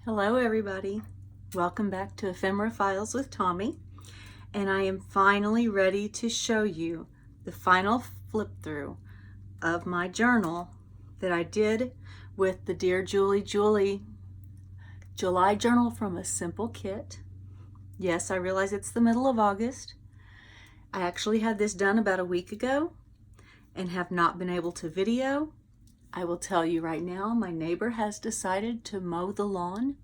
Hello everybody, welcome back to Ephemera Files with Tommy, and I am finally ready to show you the final flip through of my journal that I did with the Dear Julie July journal from a simple kit. Yes, I realize it's the middle of August. I actually had this done about a week ago and have not been able to video. I will tell you right now, my neighbor has decided to mow the lawn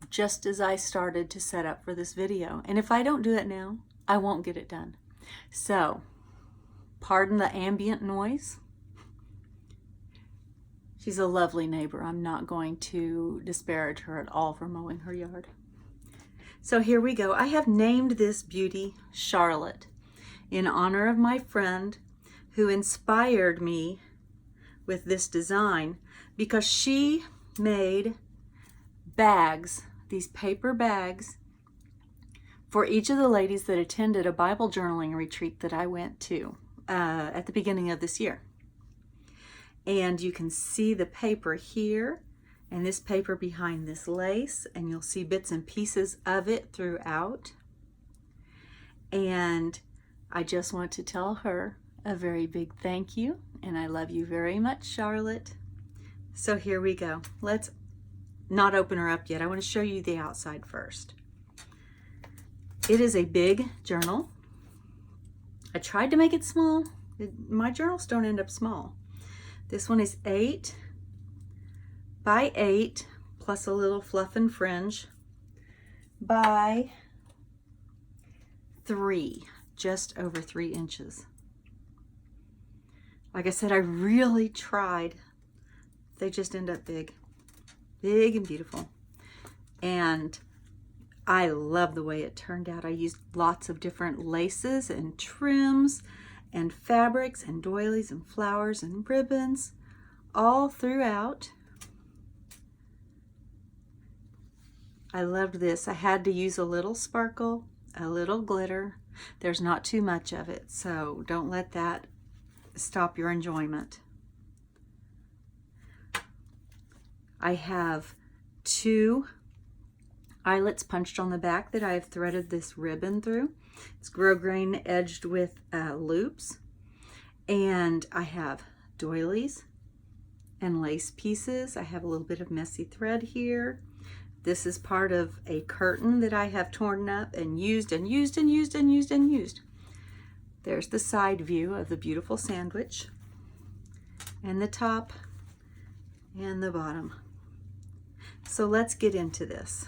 just as I started to set up for this video. And if I don't do it now, I won't get it done. So, pardon the ambient noise. She's a lovely neighbor. I'm not going to disparage her at all for mowing her yard. So here we go. I have named this beauty Charlotte in honor of my friend who inspired me with this design, because she made bags, these paper bags, for each of the ladies that attended a Bible journaling retreat that I went to at the beginning of this year. And you can see the paper here and this paper behind this lace, and you'll see bits and pieces of it throughout. And I just want to tell her a very big thank you, and I love you very much, Charlotte. So here we go. Let's not open her up yet. I want to show you the outside first. It is a big journal. I tried to make it small. My journals don't end up small. This one is 8 by 8 plus a little fluff and fringe by 3, just over 3 inches. Like I said, I really tried. They just end up big and beautiful. And I love the way it turned out. I used lots of different laces and trims and fabrics and doilies and flowers and ribbons all throughout. I loved this. I had to use a little sparkle, a little glitter. There's not too much of it, so don't let that stop your enjoyment. I have 2 eyelets punched on the back that I have threaded this ribbon through. It's grosgrain edged with loops. And I have doilies and lace pieces. I have a little bit of messy thread here. This is part of a curtain that I have torn up and used and used and used and used and used. There's the side view of the beautiful sandwich, and the top and the bottom. So let's get into this.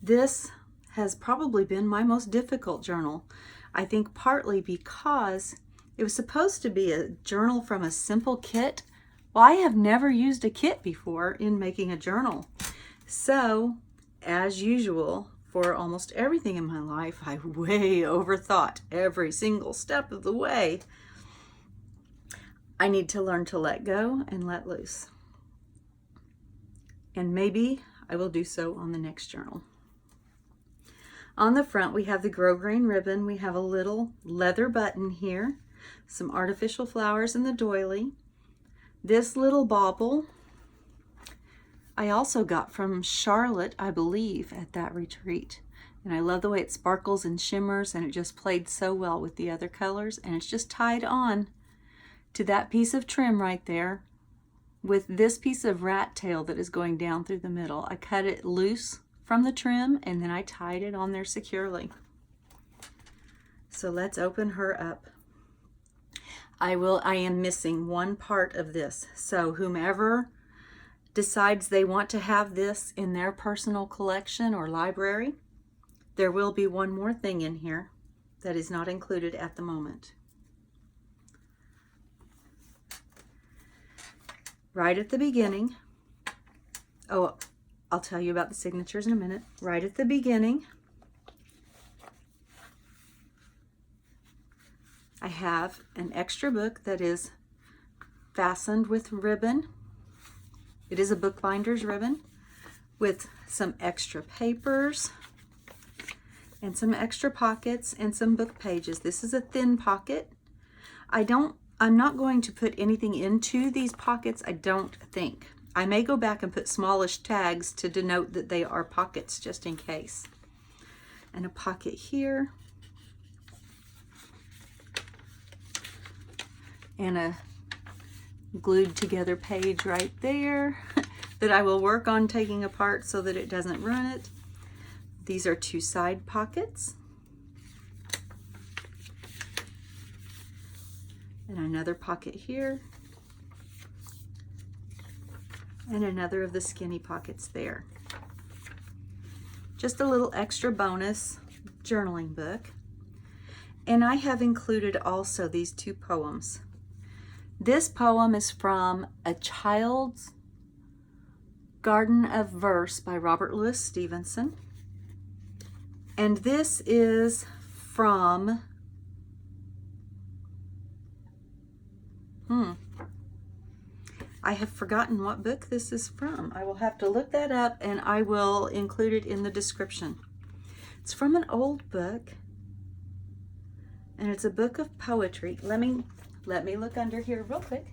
This has probably been my most difficult journal. I think partly because it was supposed to be a journal from a simple kit. Well, I have never used a kit before in making a journal. So, as usual, for almost everything in my life, I way overthought every single step of the way. I need to learn to let go and let loose. And maybe I will do so on the next journal. On the front, we have the grosgrain ribbon. We have a little leather button here, some artificial flowers in the doily. This little bauble I also got from Charlotte, I believe, at that retreat. And I love the way it sparkles and shimmers, and it just played so well with the other colors. And it's just tied on to that piece of trim right there with this piece of rat tail that is going down through the middle. I cut it loose from the trim, and then I tied it on there securely. So let's open her up. I am missing one part of this. So whomever decides they want to have this in their personal collection or library, there will be one more thing in here that is not included at the moment. Right at the beginning, oh, I'll tell you about the signatures in a minute. Right at the beginning, I have an extra book that is fastened with ribbon. It is a bookbinder's ribbon with some extra papers and some extra pockets and some book pages. This is a thin pocket. I don't I'm not going to put anything into these pockets, I don't think. I may go back and put smallish tags to denote that they are pockets just in case. And a pocket here. And a glued together page right there that I will work on taking apart so that it doesn't ruin it. These are 2 side pockets. And another pocket here. And another of the skinny pockets there. Just a little extra bonus journaling book. And I have included also these 2 poems. This poem is from A Child's Garden of Verse by Robert Louis Stevenson. And this is from, I have forgotten what book this is from. I will have to look that up and I will include it in the description. It's from an old book and it's a book of poetry. Let me look under here real quick.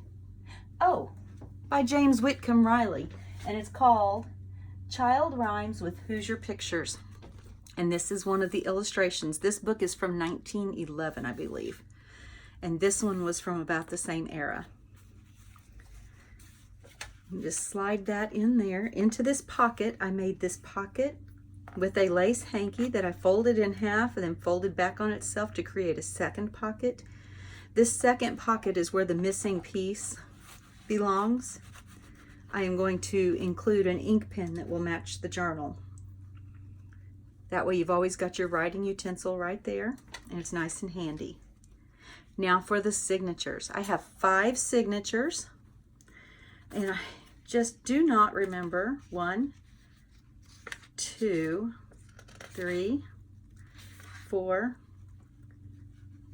Oh, by James Whitcomb Riley. And it's called Child Rhymes with Hoosier Pictures. And this is one of the illustrations. This book is from 1911, I believe. And this one was from about the same era. You just slide that in there into this pocket. I made this pocket with a lace hanky that I folded in half and then folded back on itself to create a second pocket. This second pocket is where the missing piece belongs. I am going to include an ink pen that will match the journal. That way you've always got your writing utensil right there, and it's nice and handy. Now for the signatures. I have 5 signatures, and I just do not remember 1, 2, 3, 4,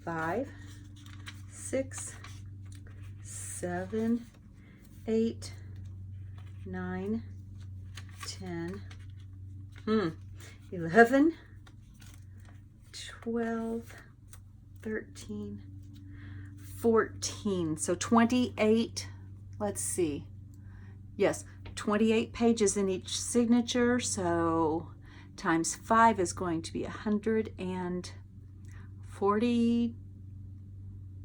5, 6, 7, 8, 9, 10, 11, 12, 13, 14. So 28, let's see. Yes, 28 pages in each signature. So times 5 is going to be 140,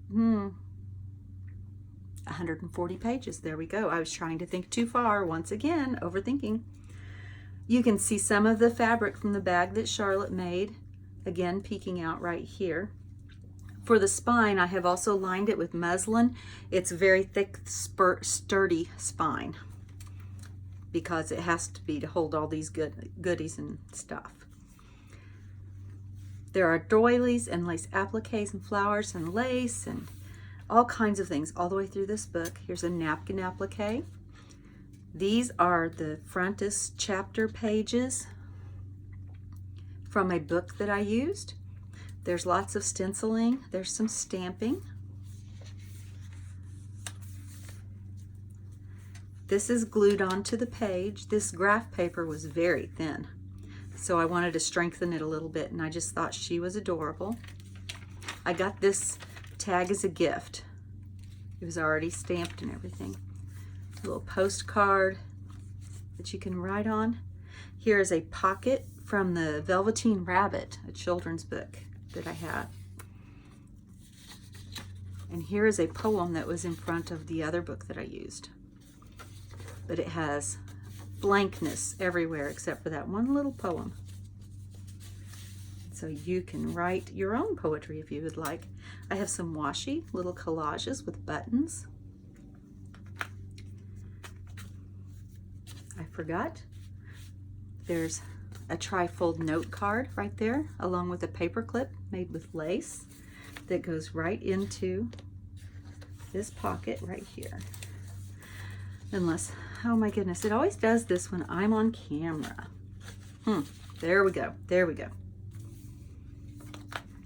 140 pages. There we go. I was trying to think too far. Once again, overthinking. You can see some of the fabric from the bag that Charlotte made, again peeking out right here. For the spine, I have also lined it with muslin. It's very thick, sturdy spine because it has to be to hold all these goodies and stuff. There are doilies and lace appliques and flowers and lace and all kinds of things all the way through this book. Here's a napkin applique. These are the frontis chapter pages from a book that I used. There's lots of stenciling. There's some stamping. This is glued onto the page. This graph paper was very thin, so I wanted to strengthen it a little bit, and I just thought she was adorable. I got this tag as a gift. It was already stamped and everything. A little postcard that you can write on. Here is a pocket from the Velveteen Rabbit, a children's book that I had. And here is a poem that was in front of the other book that I used. But it has blankness everywhere except for that one little poem. So you can write your own poetry if you would like. I have some washi, little collages with buttons. I forgot. There's a tri-fold note card right there, along with a paper clip made with lace that goes right into this pocket right here. Unless, oh my goodness, it always does this when I'm on camera. There we go, there we go.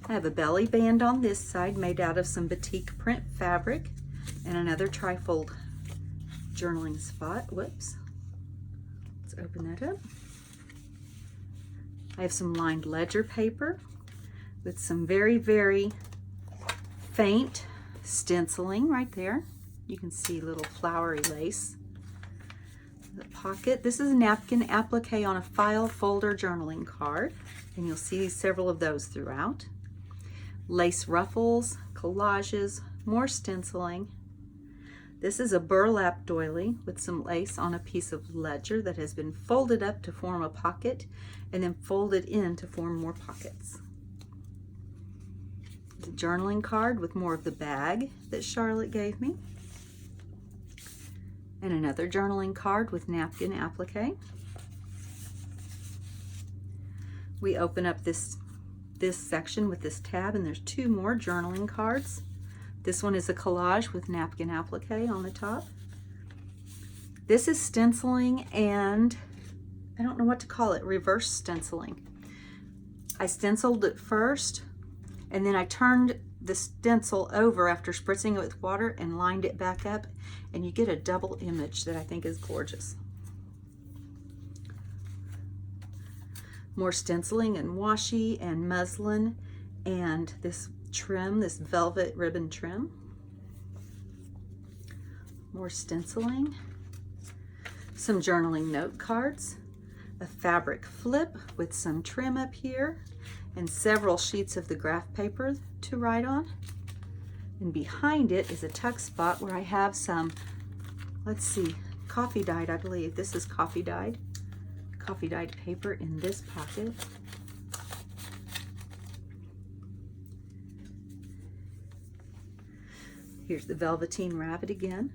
I have a belly band on this side made out of some batik print fabric and another tri-fold journaling spot. Whoops. Let's open that up. I have some lined ledger paper with some very, very faint stenciling right there. You can see little flowery lace. The pocket. This is a napkin applique on a file folder journaling card, and you'll see several of those throughout. Lace ruffles, collages, more stenciling. This is a burlap doily with some lace on a piece of ledger that has been folded up to form a pocket and then folded in to form more pockets. The journaling card with more of the bag that Charlotte gave me. And another journaling card with napkin applique. We open up this section with this tab, and there's two more journaling cards. This one is a collage with napkin applique on the top. This is stenciling, and I don't know what to call it, reverse stenciling. I stenciled it first, and then I turned the stencil over after spritzing it with water and lined it back up, and you get a double image that I think is gorgeous. More stenciling and washi and muslin and this trim, this velvet ribbon trim. More stenciling. Some journaling note cards. A fabric flip with some trim up here and several sheets of the graph paper to write on. And behind it is a tuck spot where I have some, let's see, coffee dyed, I believe. This is coffee dyed paper in this pocket. Here's the Velveteen Rabbit again.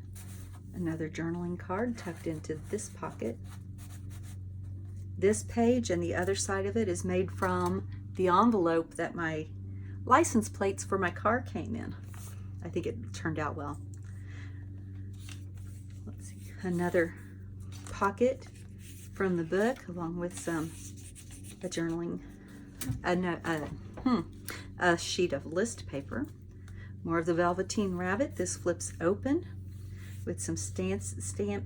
Another journaling card tucked into this pocket. This page and the other side of it is made from the envelope that my license plates for my car came in. I think it turned out well. Let's see, another pocket from the book along with a sheet of list paper. More of the Velveteen Rabbit. This flips open with some stamping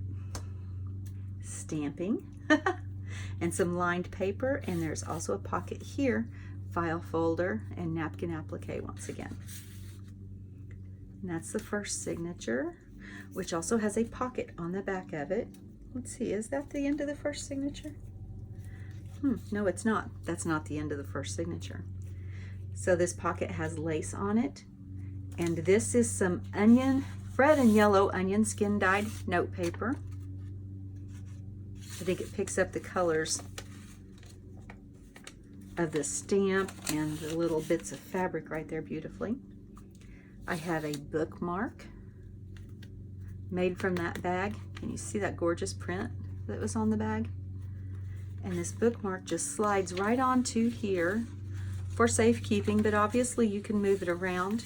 and some lined paper, and there's also a pocket here, file folder and napkin applique once again. And that's the first signature, which also has a pocket on the back of it. Let's see, is that the end of the first signature? No, it's not. That's not the end of the first signature. So this pocket has lace on it, and this is some red and yellow onion skin dyed note paper. I think it picks up the colors of the stamp and the little bits of fabric right there beautifully. I have a bookmark made from that bag. Can you see that gorgeous print that was on the bag? And this bookmark just slides right onto here for safekeeping, but obviously you can move it around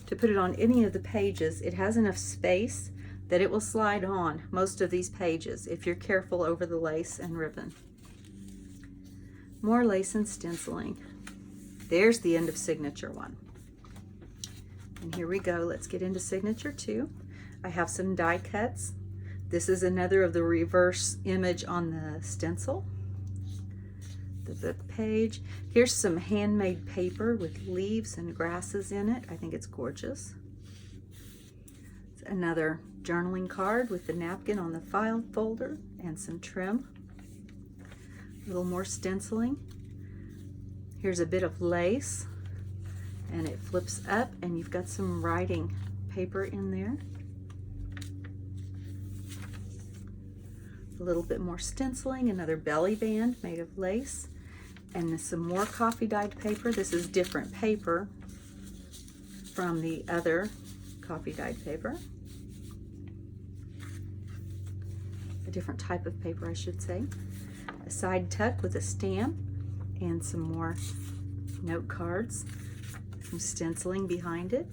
to put it on any of the pages. It has enough space that it will slide on most of these pages if you're careful over the lace and ribbon. More lace and stenciling. There's the end of signature 1. And here we go. Let's get into signature 2. I have some die cuts. This is another of the reverse image on the stencil. The book page. Here's some handmade paper with leaves and grasses in it. I think it's gorgeous. It's another journaling card with the napkin on the file folder and some trim. A little more stenciling. Here's a bit of lace, and it flips up, and you've got some writing paper in there. A little bit more stenciling, another belly band made of lace, and some more coffee dyed paper. This is different paper from the other coffee dyed paper. A different type of paper, I should say. A side tuck with a stamp and some more note cards, some stenciling behind it.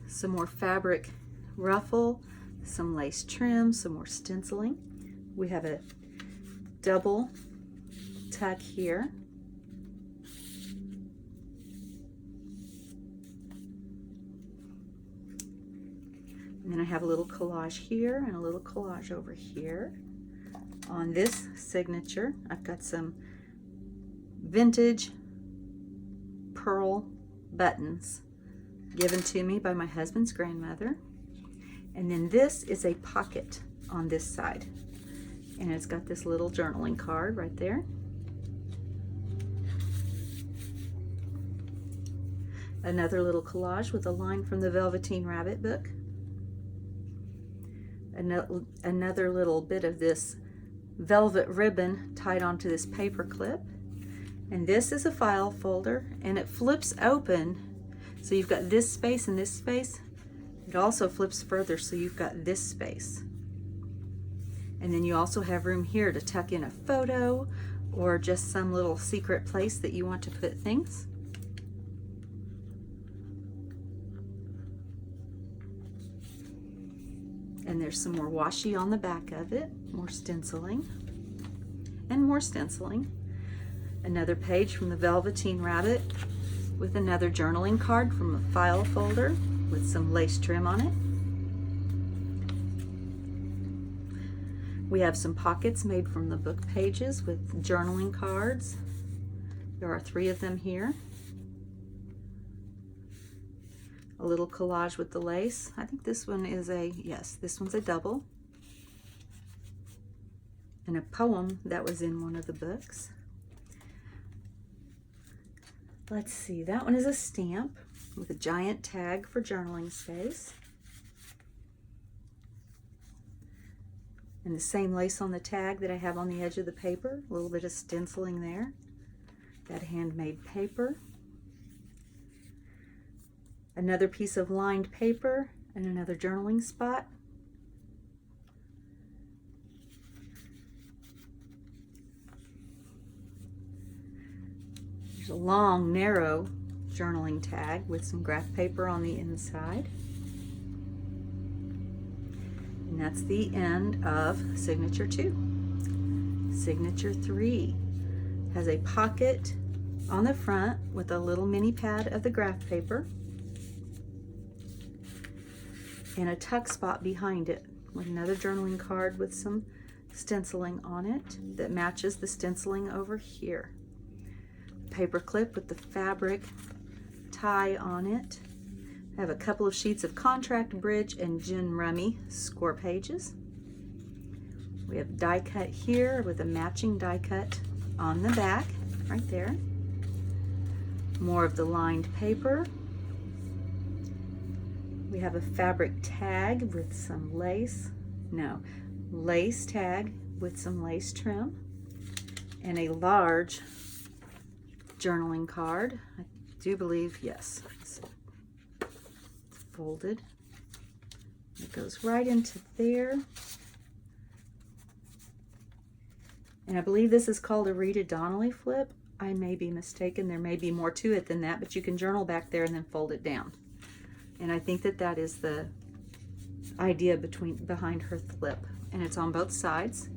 Some more fabric ruffle, some lace trim, some more stenciling. We have a double tuck here. And then I have a little collage here and a little collage over here. On this signature, I've got some vintage pearl buttons given to me by my husband's grandmother. And then this is a pocket on this side. And it's got this little journaling card right there. Another little collage with a line from the Velveteen Rabbit book. Another little bit of this velvet ribbon tied onto this paper clip. And this is a file folder, and it flips open. So you've got this space and this space. It also flips further, so you've got this space. And then you also have room here to tuck in a photo or just some little secret place that you want to put things. And there's some more washi on the back of it, more stenciling, and more stenciling. Another page from the Velveteen Rabbit with another journaling card from a file folder with some lace trim on it. We have some pockets made from the book pages with journaling cards. There are 3 of them here. A little collage with the lace. I think this one is yes, this one's a double. And a poem that was in one of the books. Let's see, that one is a stamp with a giant tag for journaling space. And the same lace on the tag that I have on the edge of the paper, a little bit of stenciling there. That handmade paper. Another piece of lined paper and another journaling spot. There's a long, narrow journaling tag with some graph paper on the inside. And that's the end of Signature 2. Signature 3 has a pocket on the front with a little mini pad of the graph paper and a tuck spot behind it with another journaling card with some stenciling on it that matches the stenciling over here. Paper clip with the fabric tie on it. I have a couple of sheets of Contract Bridge and Gin Rummy score pages. We have die cut here with a matching die cut on the back, right there. More of the lined paper. We have a fabric tag with some lace, lace tag with some lace trim, and a large journaling card. I do believe, yes, it's folded. It goes right into there. And I believe this is called a Rita Donnelly flip. I may be mistaken. There may be more to it than that, but you can journal back there and then fold it down. And I think that that is the idea behind her flip. And it's on both sides.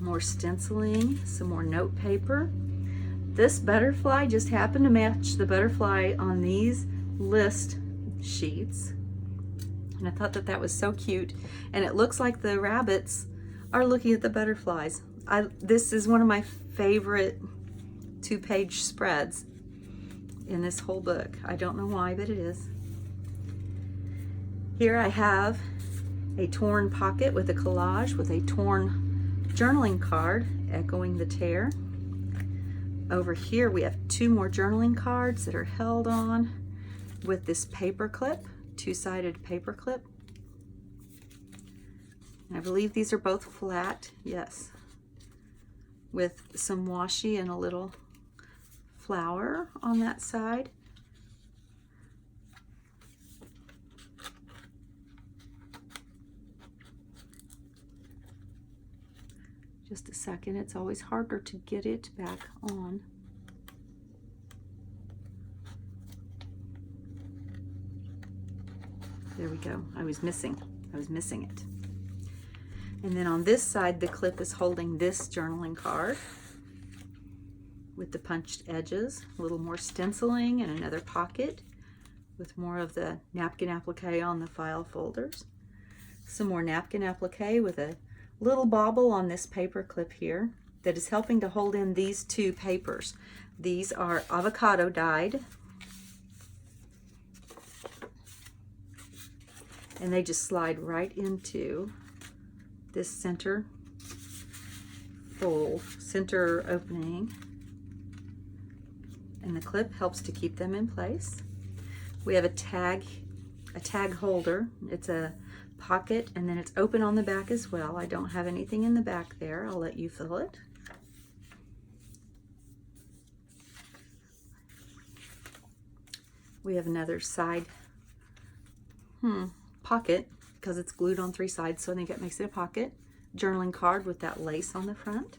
More stenciling, some more note paper. This butterfly just happened to match the butterfly on these list sheets. And I thought that that was so cute. And it looks like the rabbits are looking at the butterflies. This is one of my favorite 2-page spreads in this whole book. I don't know why, but it is. Here I have a torn pocket with a collage with a torn journaling card echoing the tear. Over here we have 2 more journaling cards that are held on with this paper clip, 2-sided paper clip. And I believe these are both flat, yes, with some washi and a little flower on that side. Just a second, it's always harder to get it back on. There we go. I was missing it. And then on this side, the clip is holding this journaling card with the punched edges, a little more stenciling, and another pocket with more of the napkin applique on the file folders. Some more napkin applique with a little bobble on this paper clip here that is helping to hold in these 2 papers. These are avocado dyed, and they just slide right into this center fold, center opening, and the clip helps to keep them in place. We have a tag holder. It's a pocket, and then it's open on the back as well. I don't have anything in the back there. I'll let you fill it. We have another side pocket, because it's glued on 3 sides, so I think it makes it a pocket. Journaling card with that lace on the front.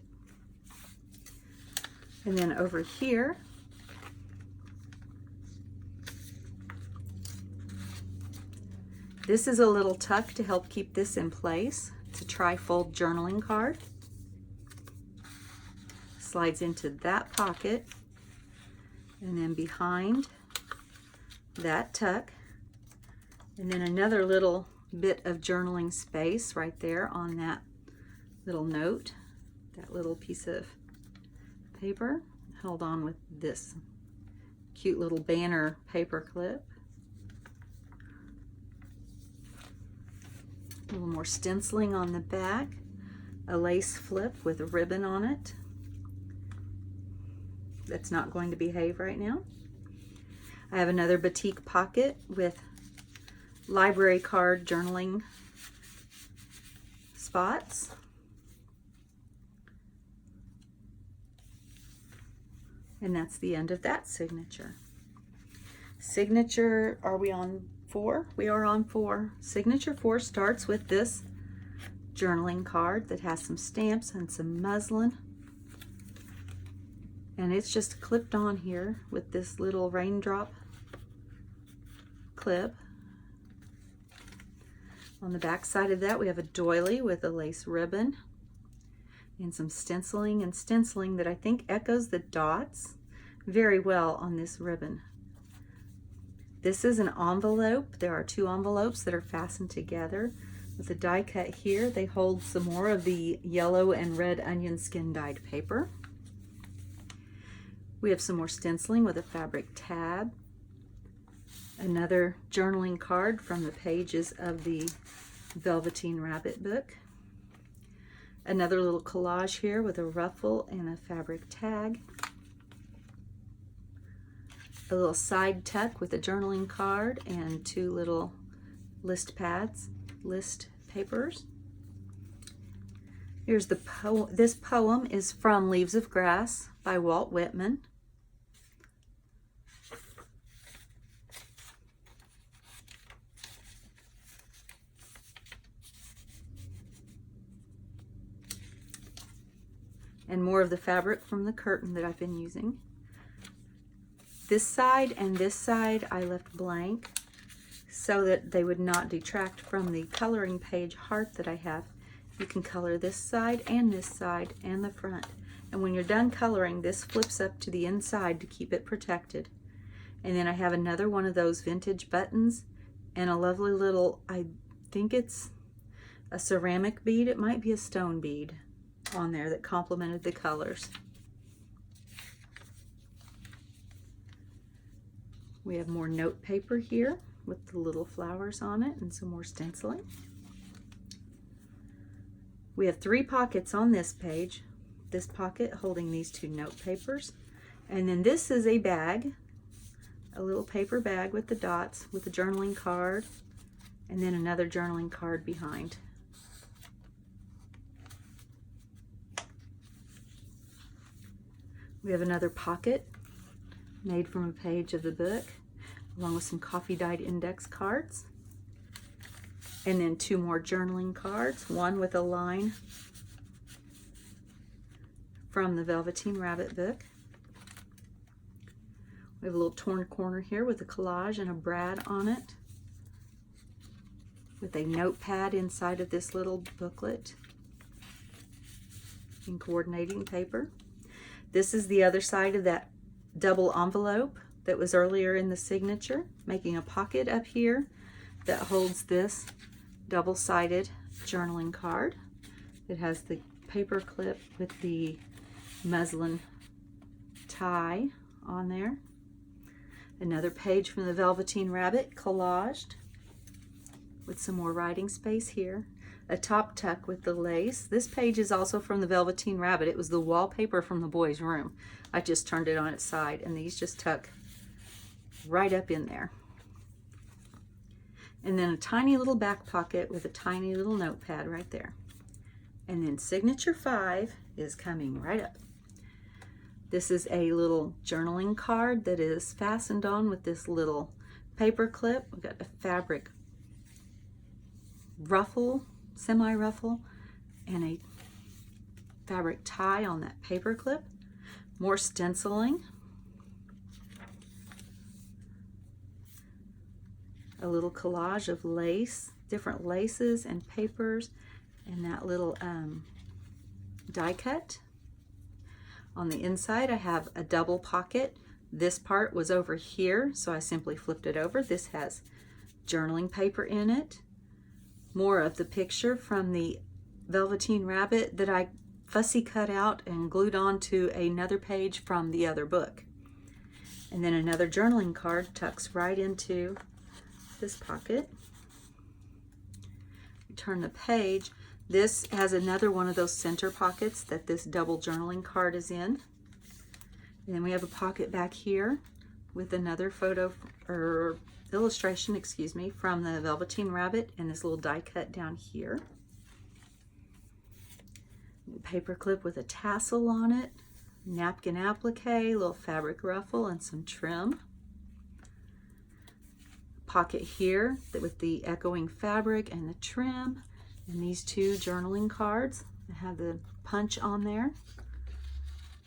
And then over here, this is a little tuck to help keep this in place. It's a tri-fold journaling card. Slides into that pocket, and then behind that tuck, and then another little bit of journaling space right there on that little note, that little piece of paper held on with this cute little banner paper clip. A little more stenciling on the back, a lace flip with a ribbon on it that's not going to behave right now. I have another batik pocket with library card journaling spots. And that's the end of that signature. Signature, are we on 4? We are on 4. Signature 4 starts with this journaling card that has some stamps and some muslin. And it's just clipped on here with this little raindrop clip. On the back side of that, we have a doily with a lace ribbon and some stenciling that I think echoes the dots very well on this ribbon. This is an envelope. There are 2 envelopes that are fastened together with a die cut here. They hold some more of the yellow and red onion skin dyed paper. We have some more stenciling with a fabric tab. Another journaling card from the pages of the Velveteen Rabbit book. Another little collage here with a ruffle and a fabric tag. A little side tuck with a journaling card and 2 little list pads, list papers. Here's the poem. This poem is from Leaves of Grass by Walt Whitman. And more of the fabric from the curtain that I've been using. This side and this side I left blank so that they would not detract from the coloring page heart that I have. You can color this side and the front. And when you're done coloring, this flips up to the inside to keep it protected. And then I have another one of those vintage buttons and a lovely little, I think it's a ceramic bead, it might be a stone bead on there that complemented the colors. We have more note paper here with the little flowers on it and some more stenciling. We have 3 pockets on this page. This pocket holding these 2 note papers. And then this is a bag, a little paper bag with the dots with a journaling card, and then another journaling card behind. We have another pocket made from a page of the book, along with some coffee dyed index cards. And then 2 more journaling cards, one with a line from the Velveteen Rabbit book. We have a little torn corner here with a collage and a brad on it, with a notepad inside of this little booklet in coordinating paper. This is the other side of that double envelope that was earlier in the signature, making a pocket up here that holds this double-sided journaling card. It has the paper clip with the muslin tie on there. Another page from the Velveteen Rabbit collaged. with some more writing space here. A top tuck with the lace. This page is also from the Velveteen Rabbit. It was the wallpaper from the boys' room. I just turned it on its side, and these just tuck right up in there. And then a tiny little back pocket with a tiny little notepad right there. And then signature 5 is coming right up. This is a little journaling card that is fastened on with this little paper clip. We've got a fabric ruffle, semi-ruffle, and a fabric tie on that paper clip. More stenciling. A little collage of lace, different laces and papers, and that little die cut. On the inside I have a double pocket. This part was over here, so I simply flipped it over. This has journaling paper in it. More of the picture from the Velveteen Rabbit that I fussy cut out and glued onto another page from the other book. And then another journaling card tucks right into this pocket. You turn the page. This has another one of those center pockets that this double journaling card is in. And then we have a pocket back here with another photo or illustration, excuse me, from the Velveteen Rabbit, and this little die cut down here. Paper clip with a tassel on it, napkin applique, little fabric ruffle, and some trim. Pocket here with the echoing fabric and the trim, and these two journaling cards that have the punch on there.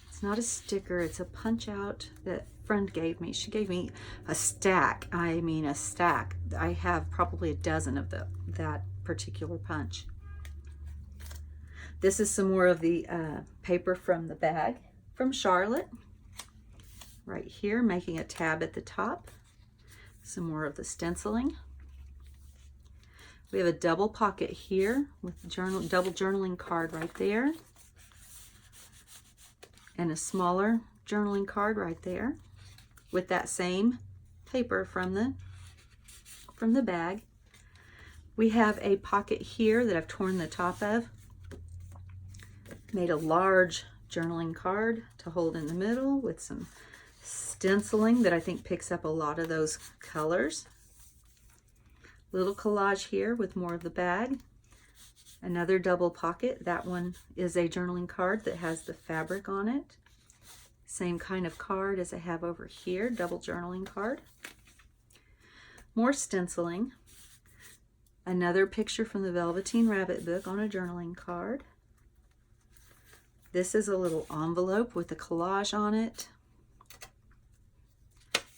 It's not a sticker, it's a punch out that friend gave me. She gave me a stack. I mean a stack. I have probably a dozen of that particular punch. This is some more of the paper from the bag from Charolette. Right here, making a tab at the top. Some more of the stenciling. We have a double pocket here with double journaling card right there. And a smaller journaling card right there with that same paper from the bag. We have a pocket here that I've torn the top of. Made a large journaling card to hold in the middle with some stenciling that I think picks up a lot of those colors. Little collage here with more of the bag. Another double pocket. That one is a journaling card that has the fabric on it. Same kind of card as I have over here, double journaling card. More stenciling. Another picture from the Velveteen Rabbit book on a journaling card. This is a little envelope with a collage on it.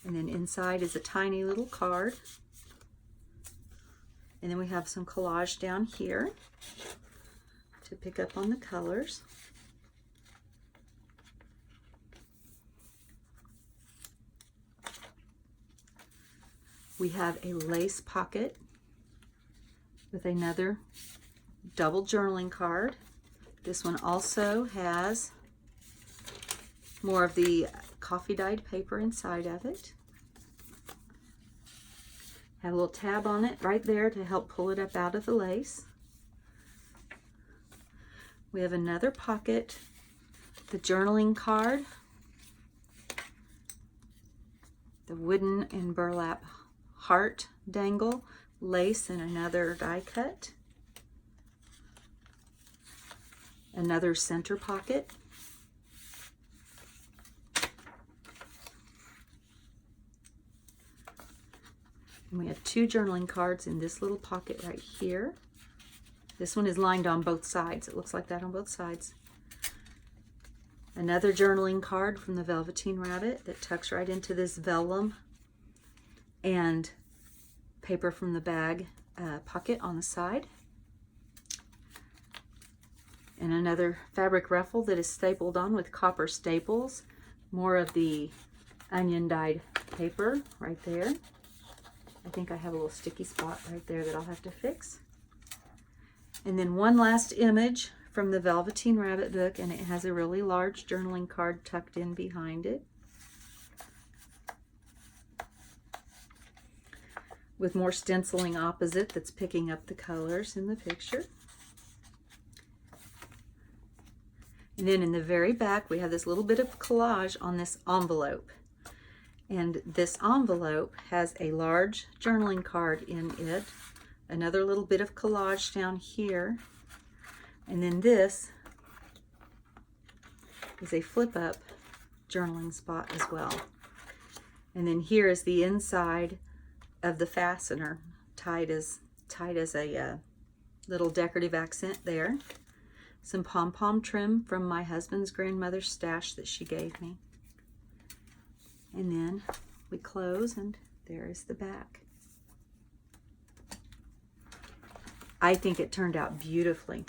And then inside is a tiny little card. And then we have some collage down here to pick up on the colors. We have a lace pocket with another double journaling card. This one also has more of the coffee dyed paper inside of it. Have a little tab on it right there to help pull it up out of the lace. We have another pocket, the journaling card, the wooden and burlap heart dangle, lace, and another die cut. Another center pocket. And we have two journaling cards in this little pocket right here. This one is lined on both sides. It looks like that on both sides. Another journaling card from the Velveteen Rabbit that tucks right into this vellum and paper from the bag pocket on the side. And another fabric ruffle that is stapled on with copper staples. More of the onion dyed paper right there. I think I have a little sticky spot right there that I'll have to fix. And then one last image from the Velveteen Rabbit book, and it has a really large journaling card tucked in behind it. with more stenciling opposite that's picking up the colors in the picture. And then in the very back, we have this little bit of collage on this envelope. And this envelope has a large journaling card in it, another little bit of collage down here, and then this is a flip-up journaling spot as well. And then here is the inside of the fastener, tied as a little decorative accent there. Some pom-pom trim from my husband's grandmother's stash that she gave me. And then we close, and there is the back. I think it turned out beautifully.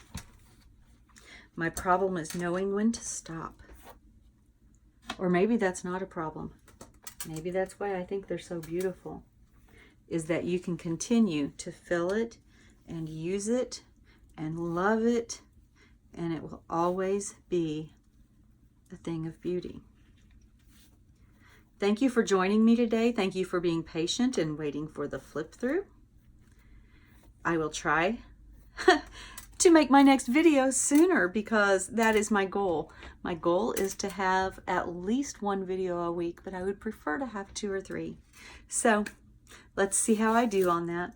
My problem is knowing when to stop. Or maybe that's not a problem. Maybe that's why I think they're so beautiful, is that you can continue to fill it and use it and love it, and it will always be a thing of beauty. Thank you for joining me today. Thank you for being patient and waiting for the flip through. I will try to make my next video sooner, because that is my goal. My goal is to have at least one video a week, but I would prefer to have 2 or 3. So let's see how I do on that.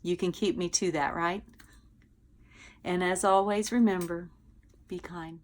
You can keep me to that, right? And as always, remember, be kind.